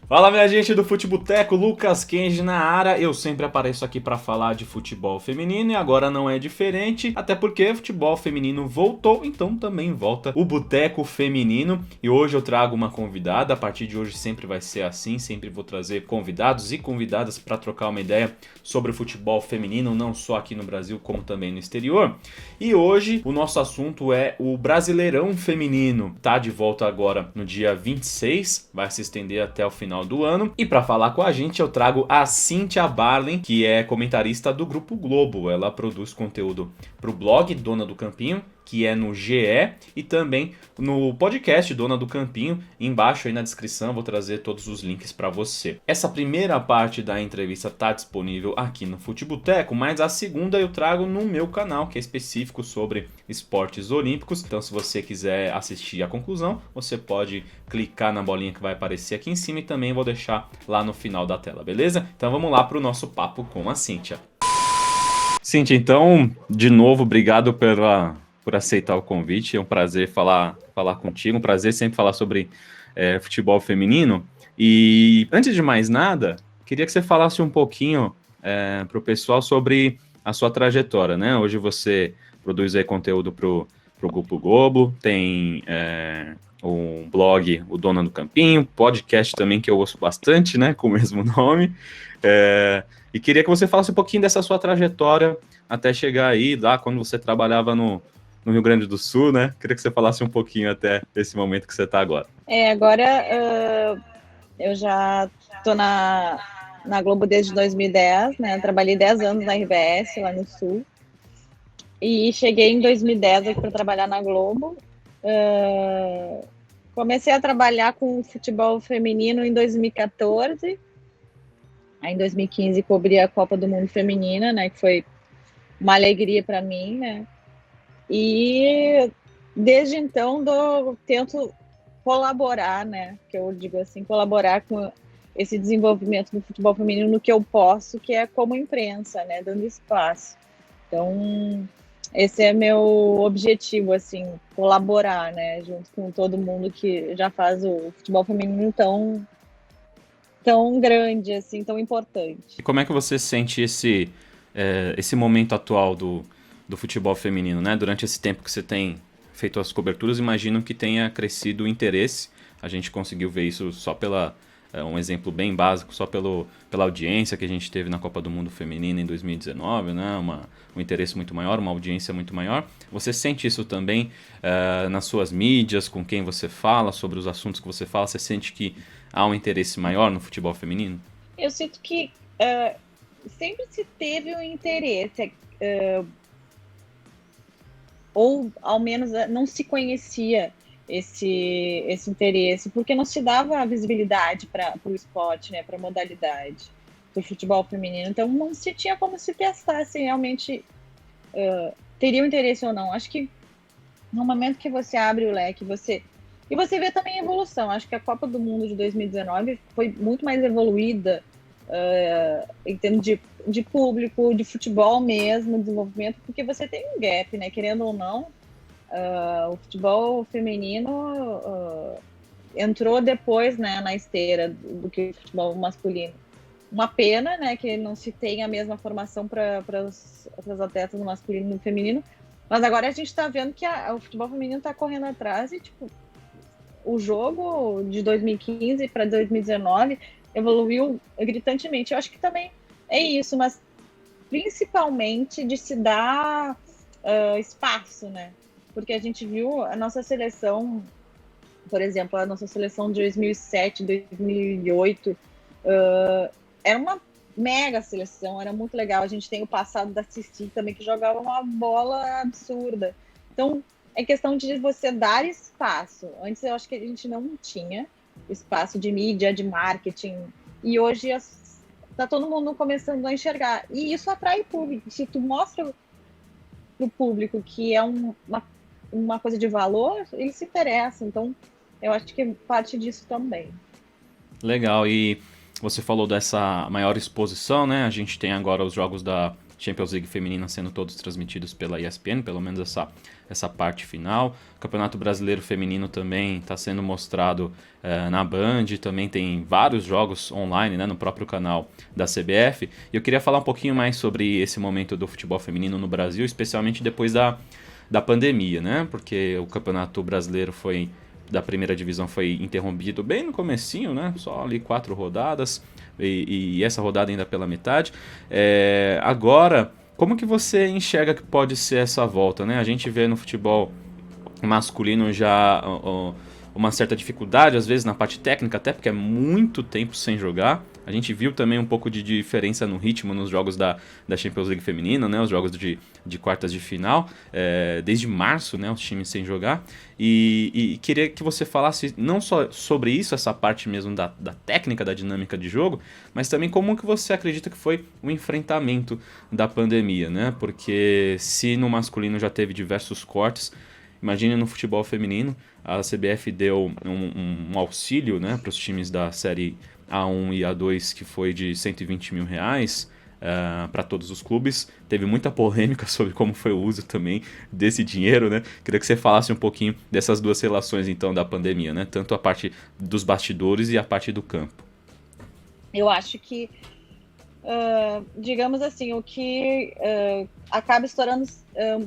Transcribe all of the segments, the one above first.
Fala, minha gente do Futeboteco, Lucas Kenji na área. Eu sempre apareço aqui para falar de futebol feminino e agora não é diferente, até porque futebol feminino voltou, então também volta o Boteco Feminino. E hoje eu trago uma convidada, a partir de hoje sempre vai ser assim, sempre vou trazer convidados e convidadas para trocar uma ideia sobre o futebol feminino, não só aqui no Brasil, como também no exterior. E hoje o nosso assunto é o Brasileirão Feminino. Tá de volta agora no dia 26, vai se estender até o final do ano. E para falar com a gente eu trago a Cíntia Barlen, que é comentarista do Grupo Globo. Ela produz conteúdo para o blog Dona do Campinho, que é no GE, e também no podcast Dona do Campinho. Embaixo aí na descrição vou trazer todos os links para você. Essa primeira parte da entrevista está disponível aqui no Futeboteco, mas a segunda eu trago no meu canal, que é específico sobre esportes olímpicos. Então se você quiser assistir a conclusão, você pode clicar na bolinha que vai aparecer aqui em cima e também vou deixar lá no final da tela, beleza? Então vamos lá para o nosso papo com a Cíntia. Cíntia, então, de novo, obrigado por aceitar o convite. É um prazer falar contigo, um prazer sempre falar sobre futebol feminino. E antes de mais nada, queria que você falasse um pouquinho para o pessoal sobre a sua trajetória, né? Hoje você produz aí conteúdo para o Grupo Globo, tem um blog, o Dona do Campinho, podcast também que eu ouço bastante, né? Com o mesmo nome. E queria que você falasse um pouquinho dessa sua trajetória até chegar aí, lá quando você trabalhava no Rio Grande do Sul, né? Queria que você falasse um pouquinho até esse momento que você está agora. Agora eu já tô na Globo desde 2010, né? Eu trabalhei 10 anos na RBS, lá no Sul. E cheguei em 2010 aqui para trabalhar na Globo. Comecei a trabalhar com futebol feminino em 2014. Aí em 2015 cobri a Copa do Mundo Feminina, né? Que foi uma alegria para mim, né? E desde então tento colaborar, né? Que eu digo assim, colaborar com esse desenvolvimento do futebol feminino no que eu posso, que é como imprensa, né? Dando espaço. Então, esse é meu objetivo, assim, colaborar, né? Junto com todo mundo que já faz o futebol feminino tão grande, assim, tão importante. E como é que você sente esse momento atual do futebol feminino, né? Durante esse tempo que você tem feito as coberturas, imagino que tenha crescido o interesse. A gente conseguiu ver isso só um exemplo bem básico, só pela audiência que a gente teve na Copa do Mundo Feminina em 2019, né? Um interesse muito maior, uma audiência muito maior. Você sente isso também nas suas mídias, com quem você fala, sobre os assuntos que você fala? Você sente que há um interesse maior no futebol feminino? Eu sinto que sempre se teve um interesse, ou ao menos não se conhecia esse interesse, porque não se dava a visibilidade para o esporte, né, para a modalidade do futebol feminino. Então não se tinha como se testar se realmente teria um interesse ou não. Acho que no momento que você abre o leque, e você vê também a evolução. Acho que a Copa do Mundo de 2019 foi muito mais evoluída em termos de público, de futebol mesmo, desenvolvimento, porque você tem um gap, né? Querendo ou não, o futebol feminino entrou depois, né, na esteira do que o futebol masculino. Uma pena, né, que não se tem a mesma formação para os atletas no masculino e no feminino, mas agora a gente está vendo que o futebol feminino está correndo atrás e, tipo, o jogo de 2015 para 2019 evoluiu gritantemente. Eu acho que também é isso, mas principalmente de se dar espaço, né? Porque a gente viu a nossa seleção, por exemplo, a nossa seleção de 2007, 2008, era uma mega seleção, era muito legal. A gente tem o passado da Cici também, que jogava uma bola absurda. Então, é questão de você dar espaço. Antes eu acho que a gente não tinha espaço de mídia, de marketing, e hoje está todo mundo começando a enxergar. E isso atrai público. Se tu mostra para o público que é uma coisa de valor, ele se interessa. Então, eu acho que parte disso também. Legal, e você falou dessa maior exposição, né? A gente tem agora os jogos da Champions League feminina sendo todos transmitidos pela ESPN, pelo menos essa parte final. O Campeonato Brasileiro Feminino também está sendo mostrado na Band, também tem vários jogos online, né, no próprio canal da CBF. E eu queria falar um pouquinho mais sobre esse momento do futebol feminino no Brasil, especialmente depois da pandemia, né? Porque o Campeonato Brasileiro da primeira divisão foi interrompido bem no comecinho, né? Só ali 4 rodadas e essa rodada ainda pela metade. Agora, como que você enxerga que pode ser essa volta, né? A gente vê no futebol masculino já uma certa dificuldade, às vezes na parte técnica, até porque é muito tempo sem jogar. A gente viu também um pouco de diferença no ritmo nos jogos da Champions League feminina, né? Os jogos de quartas de final, desde março, né? Os times sem jogar. E queria que você falasse não só sobre isso, essa parte mesmo da técnica, da dinâmica de jogo, mas também como que você acredita que foi o enfrentamento da pandemia, né? Porque se no masculino já teve diversos cortes, imagine no futebol feminino. A CBF deu um auxílio, né, para os times da Série A1 e A2 que foi de R$120 mil para todos os clubes. Teve muita polêmica sobre como foi o uso também desse dinheiro, né? Queria que você falasse um pouquinho dessas duas relações então da pandemia, né? Tanto a parte dos bastidores e a parte do campo. Eu acho que, digamos assim, o que acaba estourando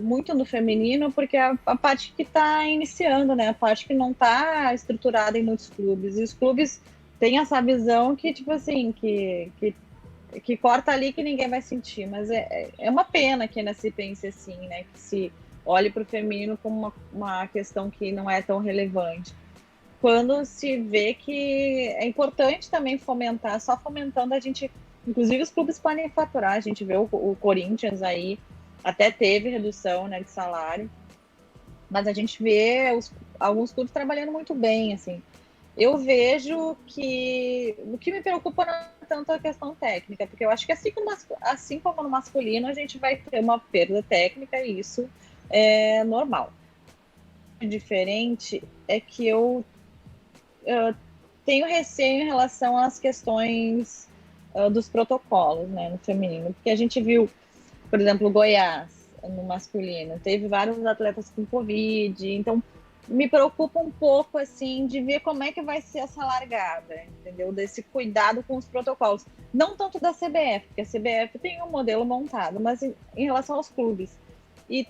muito no feminino, porque é a parte que está iniciando, né? A parte que não está estruturada em muitos clubes. E os clubes têm essa visão que, tipo assim, que corta ali que ninguém vai sentir. Mas é uma pena que ainda se pense assim, né? Que se olhe para o feminino como uma questão que não é tão relevante. Quando se vê que é importante também fomentar, só fomentando a gente... Inclusive os clubes podem faturar, a gente vê o Corinthians aí, até teve redução, né, de salário, mas a gente vê alguns clubes trabalhando muito bem, assim. Eu vejo que o que me preocupa não é tanto a questão técnica, porque eu acho que assim como no masculino, a gente vai ter uma perda técnica e isso é normal. O diferente é que eu tenho receio em relação às questões dos protocolos, né, no feminino, porque a gente viu, por exemplo, o Goiás no masculino, teve vários atletas com Covid, então me preocupa um pouco, assim, de ver como é que vai ser essa largada, entendeu? Desse cuidado com os protocolos. Não tanto da CBF, porque a CBF tem um modelo montado, mas em relação aos clubes. E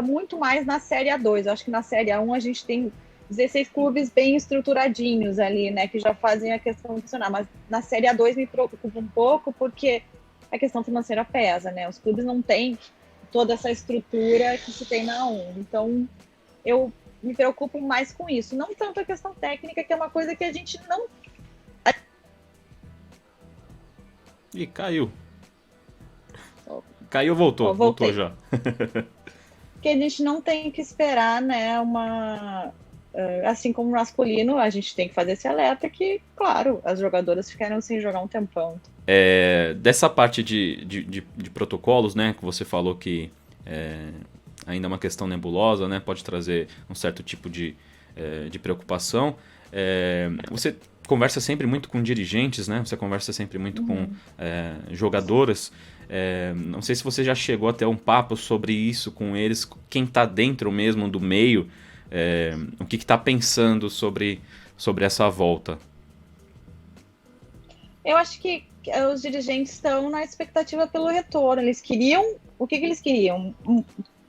muito mais na Série A2. Eu acho que na Série A1 a gente tem 16 clubes bem estruturadinhos ali, né, que já fazem a questão funcionar, mas na Série A2 me preocupa um pouco porque a questão financeira pesa, né, os clubes não têm toda essa estrutura que se tem na A1, então eu me preocupo mais com isso, não tanto a questão técnica, que é uma coisa que a gente não... Ih, caiu. Caiu, voltou, voltou já. Que a gente não tem que esperar, né, assim como o masculino, a gente tem que fazer esse alerta que, claro, as jogadoras ficaram sem jogar um tempão. Dessa parte de protocolos, né, que você falou que ainda é uma questão nebulosa, né, pode trazer um certo tipo de preocupação. Você conversa sempre muito com dirigentes, né, você conversa sempre muito com jogadoras. Não sei se você já chegou a ter um papo sobre isso com eles, quem está dentro mesmo do meio, o que está pensando sobre essa volta? Eu acho que os dirigentes estão na expectativa pelo retorno. Eles queriam... O que eles queriam?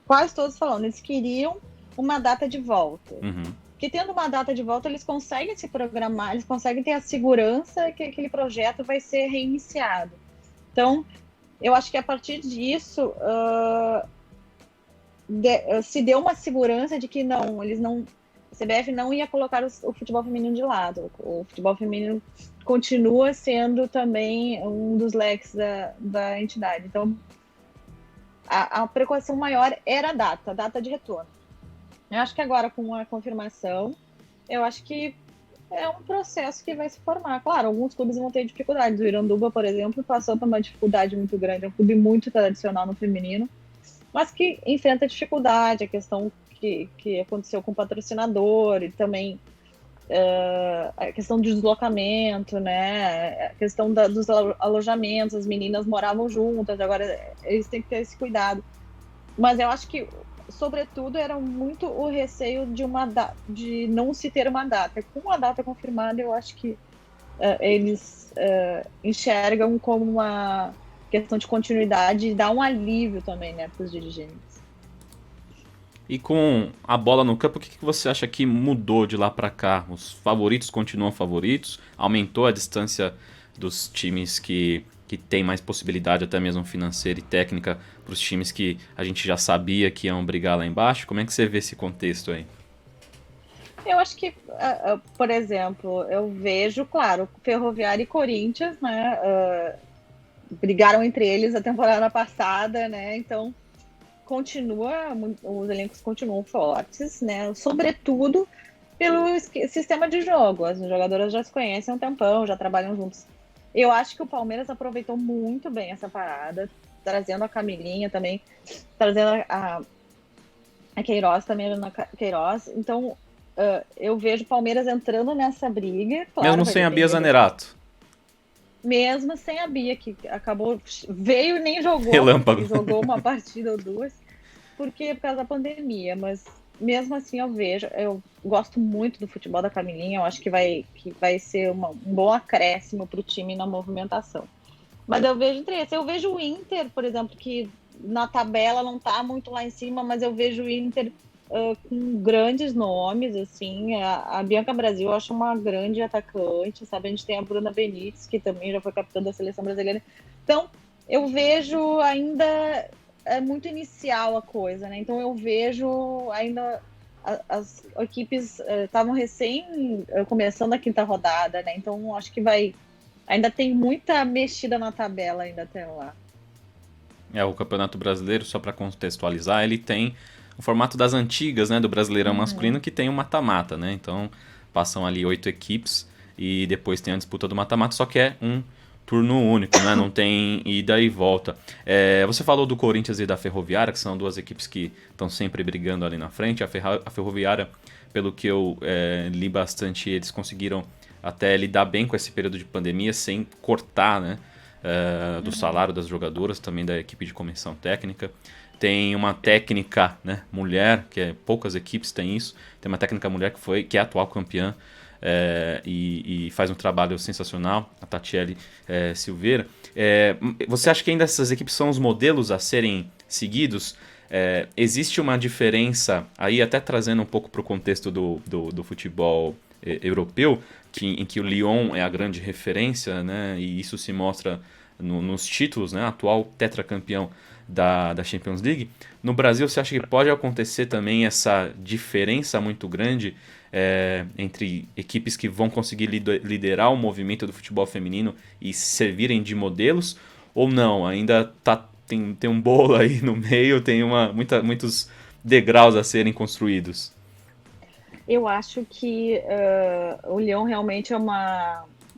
Quase todos falando. Eles queriam uma data de volta. Uhum. Porque tendo uma data de volta, eles conseguem se programar, eles conseguem ter a segurança que aquele projeto vai ser reiniciado. Então, eu acho que a partir disso... se deu uma segurança de que não, eles não... A CBF não ia colocar o futebol feminino de lado. O futebol feminino continua sendo também um dos leques da entidade. Então, a preocupação maior era a data de retorno. Eu acho que agora, com a confirmação, eu acho que é um processo que vai se formar. Claro, alguns clubes vão ter dificuldades. O Iranduba, por exemplo, passou por uma dificuldade muito grande. É um clube muito tradicional no feminino, mas que enfrenta dificuldade, a questão que aconteceu com o patrocinador, e também a questão do deslocamento, né? A questão dos alojamentos, as meninas moravam juntas, agora eles têm que ter esse cuidado. Mas eu acho que, sobretudo, era muito o receio de não se ter uma data. Com a data confirmada, eu acho que eles enxergam como uma questão de continuidade e dá um alívio também, né, para os dirigentes. E com a bola no campo, o que você acha que mudou de lá para cá? Os favoritos continuam favoritos? Aumentou a distância dos times que têm mais possibilidade, até mesmo financeira e técnica, para os times que a gente já sabia que iam brigar lá embaixo? Como é que você vê esse contexto aí? Eu acho que, por exemplo, eu vejo, claro, Ferroviária e Corinthians, né, brigaram entre eles a temporada passada, né, então os elencos continuam fortes, né, sobretudo pelo sistema de jogo. As jogadoras já se conhecem há um tempão, já trabalham juntos. Eu acho que o Palmeiras aproveitou muito bem essa parada, trazendo a Camilinha também, trazendo a Queiroz também, a Queiroz. Então, eu vejo o Palmeiras entrando nessa briga. Claro, Mesmo sem a Bia Zanerato. Mesmo sem a Bia, que veio e nem jogou. Relâmpago. E jogou uma partida ou duas, porque por causa da pandemia. Mas mesmo assim eu gosto muito do futebol da Camilinha. Eu acho que vai ser um bom acréscimo para o time na movimentação. Mas eu vejo interesse. Eu vejo o Inter, por exemplo, que na tabela não está muito lá em cima, mas eu vejo o Inter com grandes nomes, assim. A Bianca Brasil eu acho uma grande atacante, sabe? A gente tem a Bruna Benítez, que também já foi capitã da seleção brasileira. Então, eu vejo ainda muito inicial a coisa, né? Então, eu vejo ainda as equipes estavam recém começando a quinta rodada, né? Então, acho que ainda tem muita mexida na tabela ainda até lá. O Campeonato Brasileiro, só para contextualizar, ele tem o formato das antigas, né, do Brasileirão masculino, que tem o mata-mata, né? Então, passam ali 8 equipes e depois tem a disputa do mata-mata, só que é um turno único, né? Não tem ida e volta. Você falou do Corinthians e da Ferroviária, que são duas equipes que estão sempre brigando ali na frente. A Ferroviária, pelo que eu li bastante, eles conseguiram até lidar bem com esse período de pandemia sem cortar, né, do salário das jogadoras, também da equipe de comissão técnica. Tem uma técnica, né, mulher, que poucas equipes têm isso. Tem uma técnica mulher que é atual campeã e faz um trabalho sensacional, a Tatiele Silveira. Você acha que ainda essas equipes são os modelos a serem seguidos? Existe uma diferença, aí até trazendo um pouco para o contexto do futebol europeu, em que o Lyon é a grande referência, né, e isso se mostra nos títulos, né, atual tetracampeão da Champions League. No Brasil, você acha que pode acontecer também essa diferença muito grande entre equipes que vão conseguir liderar o movimento do futebol feminino e servirem de modelos? Ou não? Ainda tem um bolo aí no meio, tem muitos degraus a serem construídos? Eu acho que o Lyon realmente é um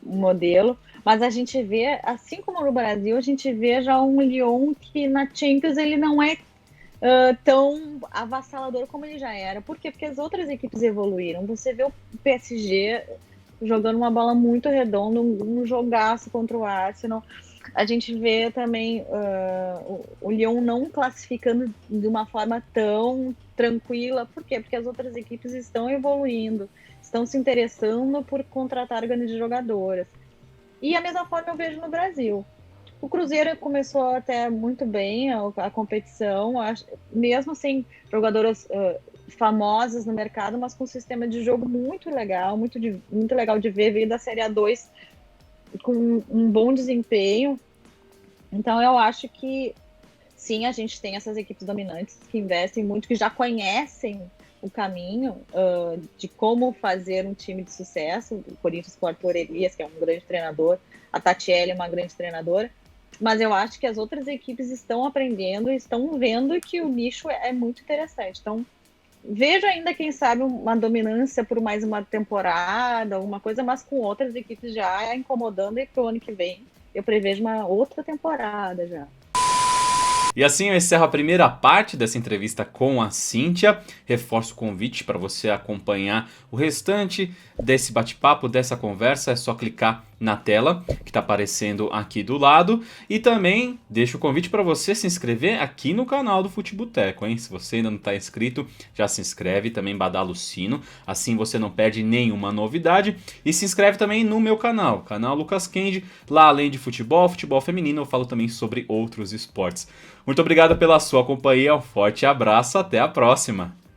modelo, mas a gente vê, assim como no Brasil, a gente vê já um Lyon que na Champions ele não é tão avassalador como ele já era. Por quê? Porque as outras equipes evoluíram. Você vê o PSG jogando uma bola muito redonda, um jogaço contra o Arsenal. A gente vê também o Lyon não classificando de uma forma tão tranquila. Por quê? Porque as outras equipes estão evoluindo, estão se interessando por contratar grandes jogadoras. E a mesma forma eu vejo no Brasil. O Cruzeiro começou até muito bem a competição, mesmo sem jogadoras famosas no mercado, mas com um sistema de jogo muito legal, muito legal de ver, veio da Série A2 com um bom desempenho. Então eu acho que sim, a gente tem essas equipes dominantes que investem muito, que já conhecem o caminho de como fazer um time de sucesso. O Corinthians com o Arthur Elias, que é um grande treinador, a Tatiele é uma grande treinadora, mas eu acho que as outras equipes estão aprendendo e estão vendo que o nicho é muito interessante. Então, vejo ainda, quem sabe, uma dominância por mais uma temporada, alguma coisa, mas com outras equipes já incomodando, e pro ano que vem eu prevejo uma outra temporada já. E assim eu encerro a primeira parte dessa entrevista com a Cíntia. Reforço o convite para você acompanhar o restante desse bate-papo, dessa conversa. É só clicar na tela que está aparecendo aqui do lado. E também deixo o convite para você se inscrever aqui no canal do Futeboteco, hein? Se você ainda não está inscrito, já se inscreve, também badala o sino, assim você não perde nenhuma novidade. E se inscreve também no meu canal Lucas Kenji. Lá, além de futebol feminino, eu falo também sobre outros esportes. Muito obrigado pela sua companhia, um forte abraço, até a próxima!